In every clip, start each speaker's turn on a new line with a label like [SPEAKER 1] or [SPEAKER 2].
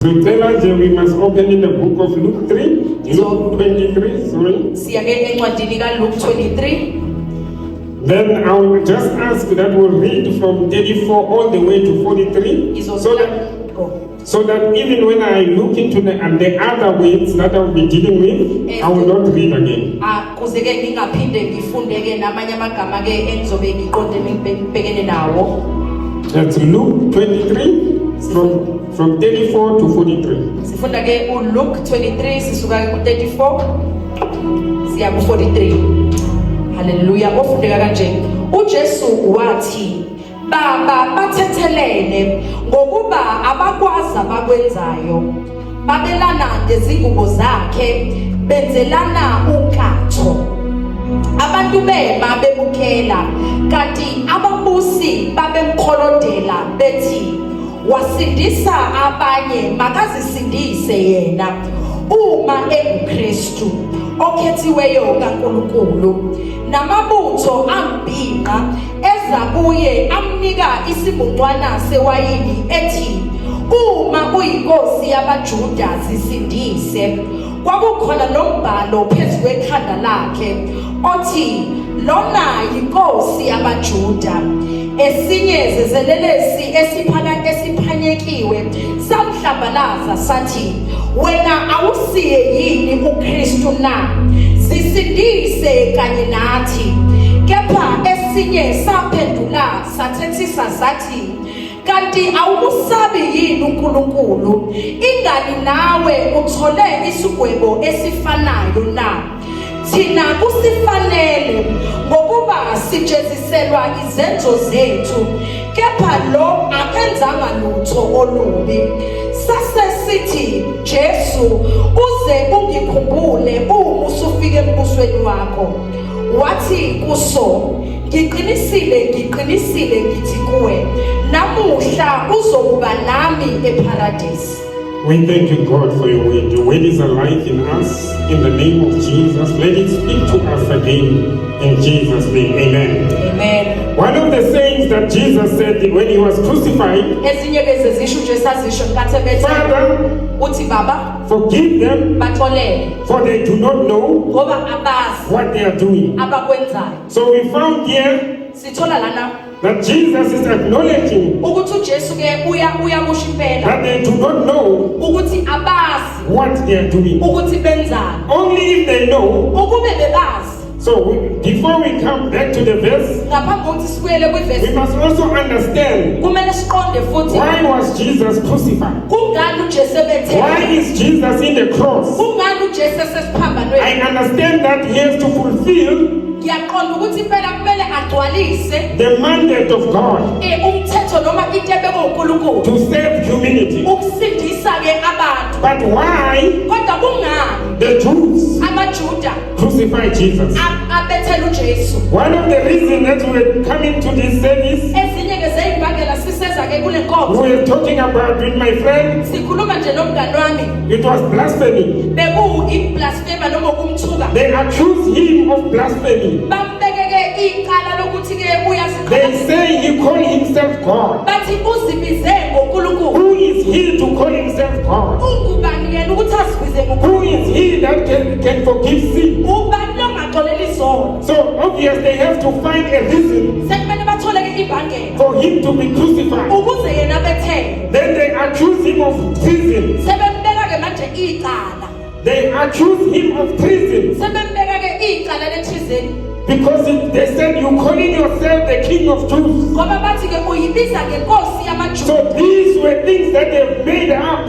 [SPEAKER 1] To tell us we must open in the book of Luke 3, Luke 23, sorry.
[SPEAKER 2] Siyake encwadini kaLuke 23.
[SPEAKER 1] Then I will just ask that we'll read from 34 all the way to 43, so that even when I look into the other words that I will be dealing with, I will not read again.
[SPEAKER 2] Kuze ke ngingaphinde ngifunde ke namanye amagama ke engizobe ngiqonde ngibhekene nawo.
[SPEAKER 1] That's Luke 23 from 34 to 43.
[SPEAKER 2] Sifunda ke uLuke 23 sisuka ku 34 siya ku 43. Hallelujah. Ofundeka kanje. uJesu wathi, Baba bathethelene ngokuba abakwazi abakwenzayo. Babelana ngezingubo zakhe, benzelana unkatho. Abantu bema bebukela, kanti ababusi babemkholodela bethi, wasindisa abanye makazisindise yena uma enguKristu okhethiweyo kaNkulunkulu. Namabutho ambhinqa ezabuye amnika isibuncwana sewayini ethi, uma uyinkosi yabaJuda zisindise. Kwakukhona nombhalo phezu kwekhanda lakhe othi, lona yinkosi yabaJuda. Esinye zezelelesi esiphanyekiwe samhlambalaza sathi, wena awusiye yini uKristu na? Zisindise kanye nathi. Kepha esinye saphendula sathethisa sathi, kanti awumusabi yini uNkulunkulu? Ingani nawe uthole isigwebo esifanayo na? Thina kusifanele ngokuba sijeziselwa izenzo zethu, kepha lo akenzanga lutho olubi. Sasesithi, Jesu, uze ungikhumbule uma usufike embusweni wakho. Wathi kuso, ngiqinisile ngithi kuwe, namuhla uzokuba nami eparadise.
[SPEAKER 1] We thank you, God, for your word. Your word is alive in us. In the name of Jesus, let it speak to us again. In Jesus' name, amen.
[SPEAKER 2] Amen.
[SPEAKER 1] One of the sayings that Jesus said when he was crucified, Father,
[SPEAKER 2] uthi Baba,
[SPEAKER 1] forgive them,
[SPEAKER 2] batholele
[SPEAKER 1] for they do not know
[SPEAKER 2] ngoba abazi
[SPEAKER 1] what they are doing.
[SPEAKER 2] abakwenzayo.
[SPEAKER 1] So we found here
[SPEAKER 2] Sithola lana
[SPEAKER 1] that Jesus is acknowledging
[SPEAKER 2] ukuthi uJesu ke uyakusho impela
[SPEAKER 1] that they do not know
[SPEAKER 2] ukuthi abazi
[SPEAKER 1] what they are doing.
[SPEAKER 2] ukuthi benzani.
[SPEAKER 1] Only if they know.
[SPEAKER 2] Ukube bebazi.
[SPEAKER 1] So before we come back to the verse,
[SPEAKER 2] ngaphambi kokuthi sibuyele
[SPEAKER 1] we
[SPEAKER 2] kwivesi,
[SPEAKER 1] must also understand,
[SPEAKER 2] kumele siqonde futhi
[SPEAKER 1] why was Jesus crucified?
[SPEAKER 2] kungani uJesu ebethe.
[SPEAKER 1] Why is Jesus in the cross?
[SPEAKER 2] Kungani uJesu esesiphambanweni.
[SPEAKER 1] I understand that he has to fulfill
[SPEAKER 2] Ngiyaqonda ukuthi impela kumele agcwalise
[SPEAKER 1] the mandate of God
[SPEAKER 2] umthetho noma into ebekwe uNkulunkulu
[SPEAKER 1] to save humanity.
[SPEAKER 2] ukusindisa ke abantu.
[SPEAKER 1] But why
[SPEAKER 2] Kodwa kungani
[SPEAKER 1] the Jews
[SPEAKER 2] amaJuda
[SPEAKER 1] crucified Jesus?
[SPEAKER 2] abethela uJesu?
[SPEAKER 1] One of the reasons that we're coming to this service,
[SPEAKER 2] Ezinye ke zeyimbangela siseza ke kule nkonzo.
[SPEAKER 1] we're talking about with my friend,
[SPEAKER 2] Sikhuluma nje nomngani wami,
[SPEAKER 1] it was blasphemy.
[SPEAKER 2] beku iblasphema noma ukumthuka.
[SPEAKER 1] They accuse him of blasphemy.
[SPEAKER 2] Bambeke ke icala lokuthi ke
[SPEAKER 1] They
[SPEAKER 2] uyaziqala.
[SPEAKER 1] say he called himself God.
[SPEAKER 2] Bathi uzibize ngoNkulunkulu.
[SPEAKER 1] Who is he to call himself God?
[SPEAKER 2] Ungubani yena ukuthi azibize ngoNkulunkulu?
[SPEAKER 1] Who is he that can forgive sin?
[SPEAKER 2] Ubani lo ngaxolela izono?
[SPEAKER 1] So obviously they have to find a reason
[SPEAKER 2] Sekumele bathole ke imbangela
[SPEAKER 1] for him to be crucified.
[SPEAKER 2] ukuze yena bethele.
[SPEAKER 1] Then they accuse him of treason.
[SPEAKER 2] Sebembeka ke manje icala.
[SPEAKER 1] They accuse him of treason
[SPEAKER 2] Sebembeka ke icala lethizeni.
[SPEAKER 1] because they said you calling yourself the king of Jews.
[SPEAKER 2] Ngoba bathi ke uyibiza ngenkosi yamaJuda.
[SPEAKER 1] So these were things that they've made up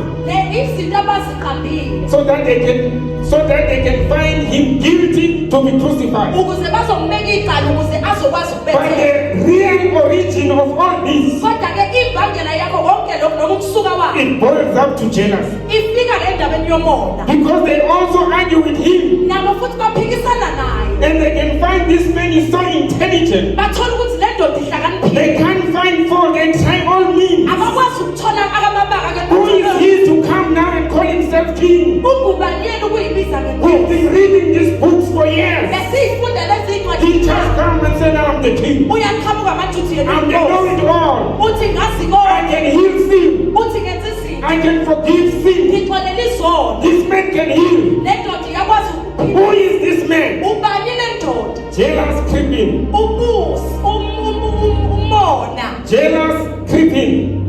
[SPEAKER 2] Izinto abaziqambile
[SPEAKER 1] so that they can find him guilty to be crucified.
[SPEAKER 2] ukuze bazombeka icala ukuze azokwazi
[SPEAKER 1] But
[SPEAKER 2] ukubethela.
[SPEAKER 1] the real origin of all this,
[SPEAKER 2] Kodwa ke imbangela yakho konke lokho noma ukusuka kwakho
[SPEAKER 1] it boils up to jealousy.
[SPEAKER 2] ifika le ndabeni yomona.
[SPEAKER 1] Because they also argue with him,
[SPEAKER 2] Nabo futhi baphikisana naye.
[SPEAKER 1] and they can find this man is so intelligent.
[SPEAKER 2] Bathola ukuthi le ndoda ihlakaniphile.
[SPEAKER 1] They can't find fault and try all means.
[SPEAKER 2] Abakwazi ukuthola akamabaka ke.
[SPEAKER 1] Who is he to come now and call himself king?
[SPEAKER 2] Ungubani yena ukuyibiza
[SPEAKER 1] We've
[SPEAKER 2] ngenkosi?
[SPEAKER 1] been reading these books for years.
[SPEAKER 2] Besifunda lezi incwadi.
[SPEAKER 1] He just come and say, now I'm the king.
[SPEAKER 2] Uyaqhamuka manje uthi yena
[SPEAKER 1] I'm the
[SPEAKER 2] inkosi.
[SPEAKER 1] know-it-all.
[SPEAKER 2] Uthi ngazi
[SPEAKER 1] I
[SPEAKER 2] konke.
[SPEAKER 1] can heal sin.
[SPEAKER 2] Uthi ngenza izinto.
[SPEAKER 1] I can forgive sin.
[SPEAKER 2] ngixolela izono
[SPEAKER 1] This man can heal.
[SPEAKER 2] le ndoda iyakwazi
[SPEAKER 1] Who is this man?
[SPEAKER 2] ubani le ndoda
[SPEAKER 1] Jealous creeping.
[SPEAKER 2] ubusi umona
[SPEAKER 1] Jealous creeping.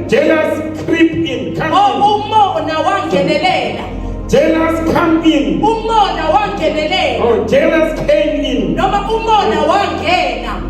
[SPEAKER 1] Jealous creep in. Come in.
[SPEAKER 2] umona wangenelela
[SPEAKER 1] Jealous come in.
[SPEAKER 2] umona wangenelela
[SPEAKER 1] Oh, jealous came in
[SPEAKER 2] noma umona wangena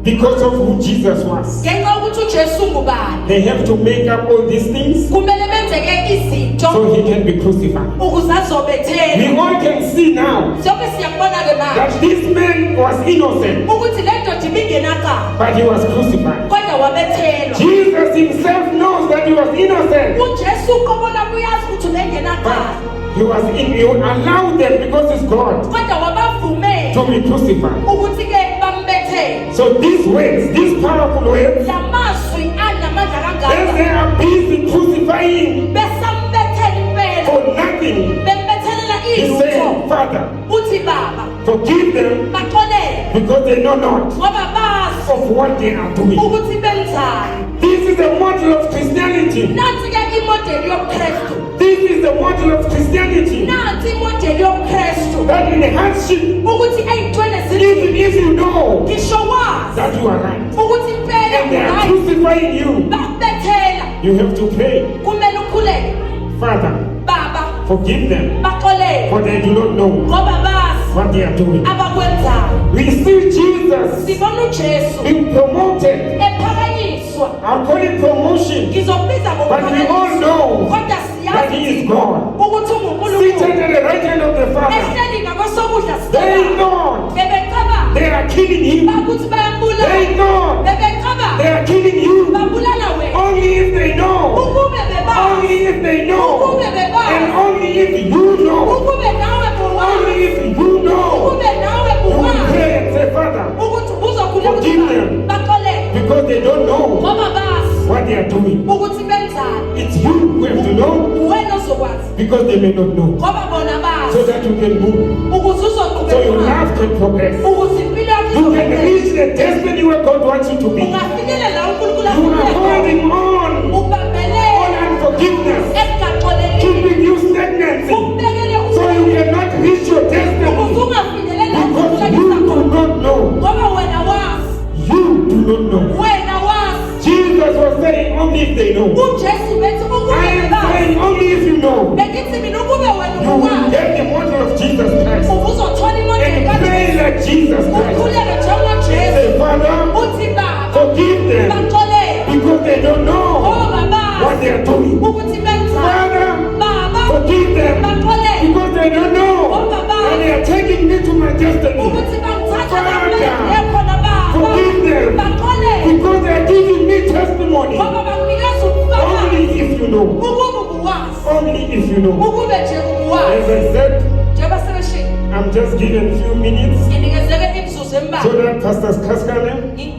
[SPEAKER 1] because of who Jesus was.
[SPEAKER 2] ngenxa ukuthi uJesu ngubani
[SPEAKER 1] They have to make up all these things
[SPEAKER 2] kumele benzeke izinto
[SPEAKER 1] so he can be crucified.
[SPEAKER 2] ukuze azobethela
[SPEAKER 1] We all can see now
[SPEAKER 2] sonke siyakubona ke manje
[SPEAKER 1] that this man was innocent,
[SPEAKER 2] ukuthi le ndoda ibingenaqala
[SPEAKER 1] but he was crucified.
[SPEAKER 2] kodwa wabethelwa
[SPEAKER 1] Jesus himself knows that he was innocent,
[SPEAKER 2] uJesu uqobola kuyazi ukuthi ubengenaqala
[SPEAKER 1] but he allowed them because he's God
[SPEAKER 2] kodwa wabavumela
[SPEAKER 1] to be crucified.
[SPEAKER 2] ukuthi ke bambethele
[SPEAKER 1] So these words, these powerful words,
[SPEAKER 2] lamazwi anamandla
[SPEAKER 1] as
[SPEAKER 2] kangaka
[SPEAKER 1] they are busy crucifying
[SPEAKER 2] besambethela impela
[SPEAKER 1] for nothing,
[SPEAKER 2] bembethelela
[SPEAKER 1] he
[SPEAKER 2] ilutho
[SPEAKER 1] said, Father,
[SPEAKER 2] uthi baba
[SPEAKER 1] forgive them
[SPEAKER 2] baxolele
[SPEAKER 1] because they know not
[SPEAKER 2] ngoba bazi
[SPEAKER 1] of what they are doing.
[SPEAKER 2] ukuthi benzani
[SPEAKER 1] This is the model of Christianity.
[SPEAKER 2] nansi ke imodeli yomkristu
[SPEAKER 1] This is the model of Christianity.
[SPEAKER 2] nansi imodeli yomkristu
[SPEAKER 1] That in hardship,
[SPEAKER 2] ukuthi ey'ntweni
[SPEAKER 1] even if you know
[SPEAKER 2] ngisho wazi
[SPEAKER 1] that you are right,
[SPEAKER 2] ukuthi impela
[SPEAKER 1] and they are
[SPEAKER 2] uhayi
[SPEAKER 1] crucifying you,
[SPEAKER 2] bakubethela
[SPEAKER 1] you have to pray,
[SPEAKER 2] kumele ukhuleke
[SPEAKER 1] Father,
[SPEAKER 2] baba
[SPEAKER 1] forgive them,
[SPEAKER 2] baxolele
[SPEAKER 1] for they do not know
[SPEAKER 2] ngoba bazi
[SPEAKER 1] what they are doing.
[SPEAKER 2] abakwenzayo
[SPEAKER 1] We see Jesus
[SPEAKER 2] sibona ujesu
[SPEAKER 1] being promoted.
[SPEAKER 2] ephakanyiswa
[SPEAKER 1] I call it promotion,
[SPEAKER 2] ngizokubiza
[SPEAKER 1] but we all know
[SPEAKER 2] kodwa
[SPEAKER 1] that He
[SPEAKER 2] siyazi
[SPEAKER 1] is God.
[SPEAKER 2] ukuthi
[SPEAKER 1] Seated
[SPEAKER 2] ungunkulunkulu
[SPEAKER 1] at the right hand of the Father,
[SPEAKER 2] ehleli ngakwesokudla
[SPEAKER 1] they
[SPEAKER 2] sikababa
[SPEAKER 1] know
[SPEAKER 2] bebecabanga
[SPEAKER 1] they are killing Him.
[SPEAKER 2] bakuthi bayambulala
[SPEAKER 1] They know
[SPEAKER 2] bebecabanga
[SPEAKER 1] they are killing you.
[SPEAKER 2] babulala wena
[SPEAKER 1] Only if they know.
[SPEAKER 2] ukube bebazi
[SPEAKER 1] Only if they know.
[SPEAKER 2] ukube bebazi
[SPEAKER 1] And only if you know.
[SPEAKER 2] ukube nawe buwazi
[SPEAKER 1] Only if you know.
[SPEAKER 2] ukube nawe
[SPEAKER 1] You will
[SPEAKER 2] buwazi
[SPEAKER 1] pray and say, Father,
[SPEAKER 2] ukuthi uzokhuleka
[SPEAKER 1] Forgive
[SPEAKER 2] ukuthi
[SPEAKER 1] them.
[SPEAKER 2] baxolele
[SPEAKER 1] because they don't know
[SPEAKER 2] ngoba bazi
[SPEAKER 1] what they are doing.
[SPEAKER 2] ukuthi benzani
[SPEAKER 1] It's you who have to know
[SPEAKER 2] wena uzokwazi
[SPEAKER 1] because they may not know.
[SPEAKER 2] ngoba bona
[SPEAKER 1] So
[SPEAKER 2] bazi
[SPEAKER 1] that you can move.
[SPEAKER 2] ukuze
[SPEAKER 1] So your
[SPEAKER 2] uzoqhubeka
[SPEAKER 1] life can progress.
[SPEAKER 2] ukuze impilo yakho
[SPEAKER 1] You can
[SPEAKER 2] izoqhubeka
[SPEAKER 1] reach the destiny where God wants you to be. You
[SPEAKER 2] ungafikelela uNkulunkulu
[SPEAKER 1] are
[SPEAKER 2] afuna
[SPEAKER 1] holding on.
[SPEAKER 2] ubambelele
[SPEAKER 1] On unforgiveness.
[SPEAKER 2] esingaxolelile
[SPEAKER 1] Keeping you stagnancy.
[SPEAKER 2] ukubekele
[SPEAKER 1] So you cannot reach your
[SPEAKER 2] ukuze
[SPEAKER 1] destiny.
[SPEAKER 2] ungafinyelela
[SPEAKER 1] Because you do not know.
[SPEAKER 2] ngoba wena wazi
[SPEAKER 1] You do not know.
[SPEAKER 2] wena wazi
[SPEAKER 1] Jesus was saying only if they know.
[SPEAKER 2] uJesu bethi ukube
[SPEAKER 1] I am
[SPEAKER 2] bazi
[SPEAKER 1] saying only if you know.
[SPEAKER 2] bekithi mina ukube wena
[SPEAKER 1] You will
[SPEAKER 2] uwazi
[SPEAKER 1] get the model of Jesus Christ.
[SPEAKER 2] ubuzothola imodeli
[SPEAKER 1] And pray like Jesus Christ.
[SPEAKER 2] ukhuleke njengojesu
[SPEAKER 1] Say, Father,
[SPEAKER 2] uthi baba
[SPEAKER 1] forgive them
[SPEAKER 2] baxolele
[SPEAKER 1] because they don't know
[SPEAKER 2] ngoba
[SPEAKER 1] what they
[SPEAKER 2] bazi
[SPEAKER 1] are doing.
[SPEAKER 2] ukuthi benzani
[SPEAKER 1] Father,
[SPEAKER 2] baba
[SPEAKER 1] forgive them
[SPEAKER 2] baxolele
[SPEAKER 1] because they don't know that they are taking me to my destiny.
[SPEAKER 2] ukuthi bangithatha
[SPEAKER 1] Father,
[SPEAKER 2] ekhona baba
[SPEAKER 1] forgive them
[SPEAKER 2] baxolele
[SPEAKER 1] because they are giving me testimony.
[SPEAKER 2] ngoba banginikeza ubufakazi
[SPEAKER 1] Only if you know.
[SPEAKER 2] ukube ubuwazi
[SPEAKER 1] Only if you know.
[SPEAKER 2] ukube nje
[SPEAKER 1] As
[SPEAKER 2] ubuwazi
[SPEAKER 1] I said,
[SPEAKER 2] njengoba sebeshilo
[SPEAKER 1] I'm just giving a few minutes
[SPEAKER 2] nginikezeke imzuzu
[SPEAKER 1] so
[SPEAKER 2] embalwa
[SPEAKER 1] that Pastor Kaskane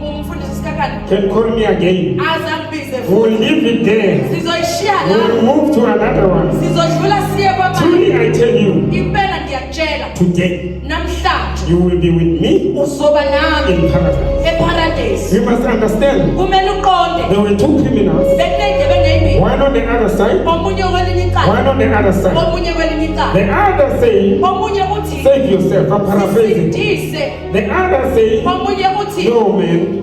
[SPEAKER 2] umfundisi sikakani
[SPEAKER 1] can call me again.
[SPEAKER 2] azangibize
[SPEAKER 1] We will leave it there.
[SPEAKER 2] sizoyishiya
[SPEAKER 1] We will
[SPEAKER 2] la
[SPEAKER 1] move to another one.
[SPEAKER 2] sizodlula siye kwamanye
[SPEAKER 1] Truly, I tell you,
[SPEAKER 2] impela ngiyakutshela
[SPEAKER 1] today
[SPEAKER 2] namhlanje
[SPEAKER 1] you will be with me
[SPEAKER 2] uzoba nami
[SPEAKER 1] in paradise.
[SPEAKER 2] eparadesi
[SPEAKER 1] You must understand,
[SPEAKER 2] kumele uqonde
[SPEAKER 1] there were two criminals,
[SPEAKER 2] bekuney'ndebe ney'mbili
[SPEAKER 1] one on the other side,
[SPEAKER 2] omunye kwelinye
[SPEAKER 1] one
[SPEAKER 2] icala
[SPEAKER 1] on the other side.
[SPEAKER 2] omunye kwelinye icala
[SPEAKER 1] The other say,
[SPEAKER 2] omunye uthi
[SPEAKER 1] save yourself. I'm paraphrasing.
[SPEAKER 2] sisindise
[SPEAKER 1] The other say,
[SPEAKER 2] omunye uthi
[SPEAKER 1] no man,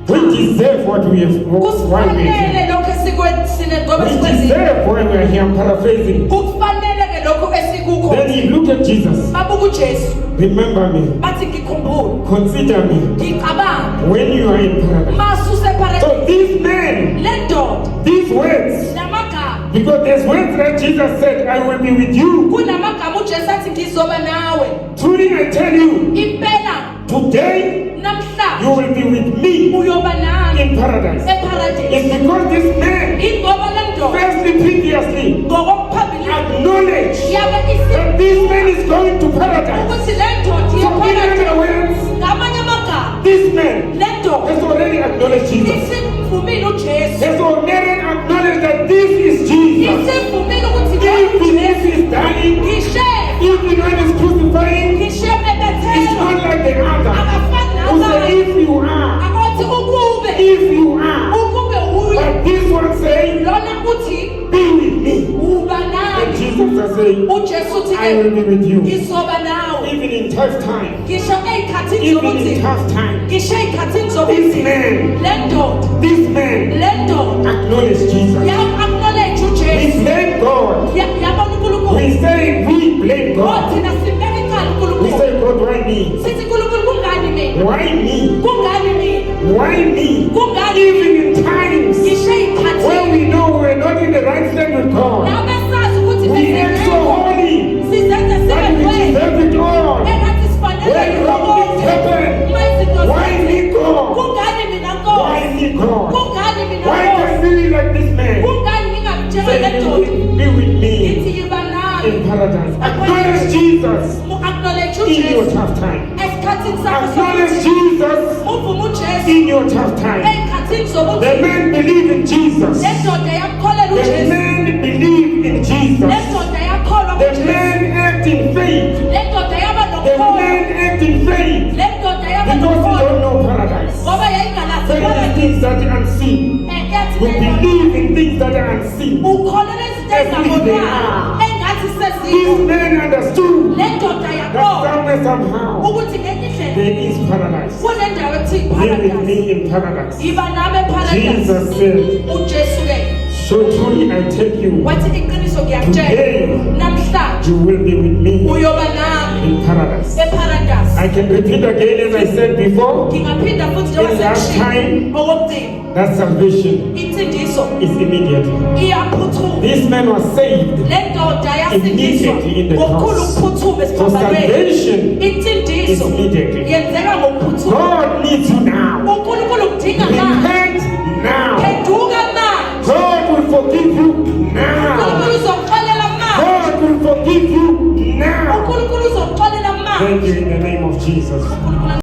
[SPEAKER 1] we deserve what we have, why we are here.
[SPEAKER 2] kufanele lokhu esikwesine ngoba
[SPEAKER 1] We
[SPEAKER 2] sikwenzile
[SPEAKER 1] deserve why we are here. I'm paraphrasing.
[SPEAKER 2] kufanele-ke lokhu esikukho
[SPEAKER 1] Then he looked at Jesus.
[SPEAKER 2] babuka ujesu
[SPEAKER 1] Remember me.
[SPEAKER 2] bathi ngikhumbule
[SPEAKER 1] Consider me
[SPEAKER 2] ngicabanga
[SPEAKER 1] when you are in paradise.
[SPEAKER 2] masuseparadesi
[SPEAKER 1] So these men,
[SPEAKER 2] le ndoda
[SPEAKER 1] these words,
[SPEAKER 2] lamagama
[SPEAKER 1] because there's words that Jesus said, I will be with you.
[SPEAKER 2] kunamagama ujesu athi ngizoba nawe
[SPEAKER 1] Truly I tell you,
[SPEAKER 2] impela
[SPEAKER 1] today you
[SPEAKER 2] namhlanje
[SPEAKER 1] will be with me
[SPEAKER 2] uyoba nami
[SPEAKER 1] in paradise.
[SPEAKER 2] eparadesi
[SPEAKER 1] It's because this man,
[SPEAKER 2] ingoba le ndoda
[SPEAKER 1] firstly, previously,
[SPEAKER 2] ngokokuphambili
[SPEAKER 1] acknowledged
[SPEAKER 2] yabe
[SPEAKER 1] that this man is going to paradise.
[SPEAKER 2] ukuthi le ndoda
[SPEAKER 1] So in
[SPEAKER 2] yeparadesi
[SPEAKER 1] other words,
[SPEAKER 2] ngamanye amagama
[SPEAKER 1] this man
[SPEAKER 2] le ndoda
[SPEAKER 1] has already acknowledged Jesus.
[SPEAKER 2] isimvumile ujesu
[SPEAKER 1] Has already acknowledged that this is Jesus.
[SPEAKER 2] isimvumile ukuthi
[SPEAKER 1] Even if he's dying,
[SPEAKER 2] ngishe
[SPEAKER 1] even when he's crucifying,
[SPEAKER 2] ngishe
[SPEAKER 1] it's
[SPEAKER 2] bebethelwa
[SPEAKER 1] not like the other.
[SPEAKER 2] akafani
[SPEAKER 1] Who say,
[SPEAKER 2] nabanye
[SPEAKER 1] if you are,
[SPEAKER 2] akothi ukube
[SPEAKER 1] if you are.
[SPEAKER 2] ukube uye
[SPEAKER 1] But this one saying,
[SPEAKER 2] lona
[SPEAKER 1] say,
[SPEAKER 2] ujesu uthi
[SPEAKER 1] I will be with you.
[SPEAKER 2] ngizoba nawe
[SPEAKER 1] Even in tough time,
[SPEAKER 2] ngisho ey'khathini
[SPEAKER 1] even in
[SPEAKER 2] zobunzima
[SPEAKER 1] tough time,
[SPEAKER 2] ngisho ey'khathini
[SPEAKER 1] this
[SPEAKER 2] zobunzima
[SPEAKER 1] man,
[SPEAKER 2] le ndoda
[SPEAKER 1] this man acknowledged Jesus.
[SPEAKER 2] acknowledge
[SPEAKER 1] We
[SPEAKER 2] ujesu
[SPEAKER 1] blame God.
[SPEAKER 2] yabona unkulunkulu
[SPEAKER 1] We say we blame God.
[SPEAKER 2] thina simbekicala
[SPEAKER 1] We
[SPEAKER 2] unkulunkulu
[SPEAKER 1] say, God, why me?
[SPEAKER 2] sithi nkulunkulu kungani mina
[SPEAKER 1] Why me?
[SPEAKER 2] kungani mina
[SPEAKER 1] Why me?
[SPEAKER 2] kungani
[SPEAKER 1] Even in times
[SPEAKER 2] ngisho
[SPEAKER 1] when
[SPEAKER 2] ey'khathini
[SPEAKER 1] we know we're not in the right stand with God,
[SPEAKER 2] nabe sazi ukuthi
[SPEAKER 1] we act so holy,
[SPEAKER 2] sizenze
[SPEAKER 1] and
[SPEAKER 2] sibe
[SPEAKER 1] we
[SPEAKER 2] kwethu
[SPEAKER 1] deserve it all.
[SPEAKER 2] engathi sifanele
[SPEAKER 1] When wrong things happen,
[SPEAKER 2] uma izinto
[SPEAKER 1] why me, God?
[SPEAKER 2] kungani mina
[SPEAKER 1] Why
[SPEAKER 2] nkosi
[SPEAKER 1] me, God?
[SPEAKER 2] kungani mina
[SPEAKER 1] Why
[SPEAKER 2] nkosi
[SPEAKER 1] can't we be like this man?
[SPEAKER 2] kungani ngingamtshela le
[SPEAKER 1] Say,
[SPEAKER 2] ndoda
[SPEAKER 1] be with me
[SPEAKER 2] ngithi yiba nami
[SPEAKER 1] in paradise. Acknowledge Jesus
[SPEAKER 2] mu-acknowledge
[SPEAKER 1] in your
[SPEAKER 2] ujesu
[SPEAKER 1] tough time.
[SPEAKER 2] esikhathini sakho
[SPEAKER 1] Acknowledge
[SPEAKER 2] sokuthi
[SPEAKER 1] Jesus
[SPEAKER 2] uvume ujesu
[SPEAKER 1] in your tough time.
[SPEAKER 2] ey'khathini
[SPEAKER 1] The
[SPEAKER 2] zobunzima
[SPEAKER 1] man believed in Jesus.
[SPEAKER 2] le ndoda yakholelwa
[SPEAKER 1] The
[SPEAKER 2] ujesu
[SPEAKER 1] man believed in
[SPEAKER 2] le
[SPEAKER 1] Jesus.
[SPEAKER 2] ndoda yakholwa
[SPEAKER 1] The
[SPEAKER 2] kujesu
[SPEAKER 1] man acted in faith.
[SPEAKER 2] le ndoda yaba
[SPEAKER 1] The
[SPEAKER 2] nokukholwa
[SPEAKER 1] man acted in faith
[SPEAKER 2] le ndoda yaba
[SPEAKER 1] because he
[SPEAKER 2] nokukholwa
[SPEAKER 1] don't know paradise.
[SPEAKER 2] ngoba yayingalazi
[SPEAKER 1] Faith is
[SPEAKER 2] paradise
[SPEAKER 1] things that are unseen.
[SPEAKER 2] yathi
[SPEAKER 1] We
[SPEAKER 2] le ndoda
[SPEAKER 1] believe in things that are unseen.
[SPEAKER 2] ukholelwa izinto ezingabonakali engathi
[SPEAKER 1] This
[SPEAKER 2] sezikho
[SPEAKER 1] man understood
[SPEAKER 2] le ndoda
[SPEAKER 1] that
[SPEAKER 2] yakholwa
[SPEAKER 1] somewhere, somehow,
[SPEAKER 2] ukuthi ngenye indlela
[SPEAKER 1] there is paradise.
[SPEAKER 2] kunendawo ethi
[SPEAKER 1] Be with
[SPEAKER 2] paradise
[SPEAKER 1] me in paradise.
[SPEAKER 2] yiba nami eparadise
[SPEAKER 1] Jesus said,
[SPEAKER 2] ujesu ke
[SPEAKER 1] so truly I tell you,
[SPEAKER 2] wathi iqiniso ngiyakutshela
[SPEAKER 1] today
[SPEAKER 2] namhlanje
[SPEAKER 1] you will be with me
[SPEAKER 2] uyoba nami
[SPEAKER 1] in paradise.
[SPEAKER 2] eparadise
[SPEAKER 1] I can repeat again as I said before,
[SPEAKER 2] ngingaphinda futhi njengoba
[SPEAKER 1] In last
[SPEAKER 2] sengishilo
[SPEAKER 1] time-
[SPEAKER 2] okokucina
[SPEAKER 1] that salvation
[SPEAKER 2] insindiso
[SPEAKER 1] is immediate.
[SPEAKER 2] iyaphuthuma
[SPEAKER 1] This man was saved.
[SPEAKER 2] le ndoda yasindiswa
[SPEAKER 1] Immediately in the
[SPEAKER 2] ngokukhulu
[SPEAKER 1] cross.
[SPEAKER 2] ukuphuthuma
[SPEAKER 1] So
[SPEAKER 2] esiphambanweni
[SPEAKER 1] salvation
[SPEAKER 2] insindiso
[SPEAKER 1] is immediately.
[SPEAKER 2] yenzeka ngokuphuthuma
[SPEAKER 1] God needs you now.
[SPEAKER 2] unkulunkulu kudinga manje
[SPEAKER 1] Repent now.
[SPEAKER 2] phenduka manje
[SPEAKER 1] God will forgive you now.
[SPEAKER 2] unkulunkulu uzokuxolela manje
[SPEAKER 1] God will forgive you now.
[SPEAKER 2] unkulunkulu uzokuxolela manje
[SPEAKER 1] Thank you in the name of Jesus.
[SPEAKER 2] uNkulunkulu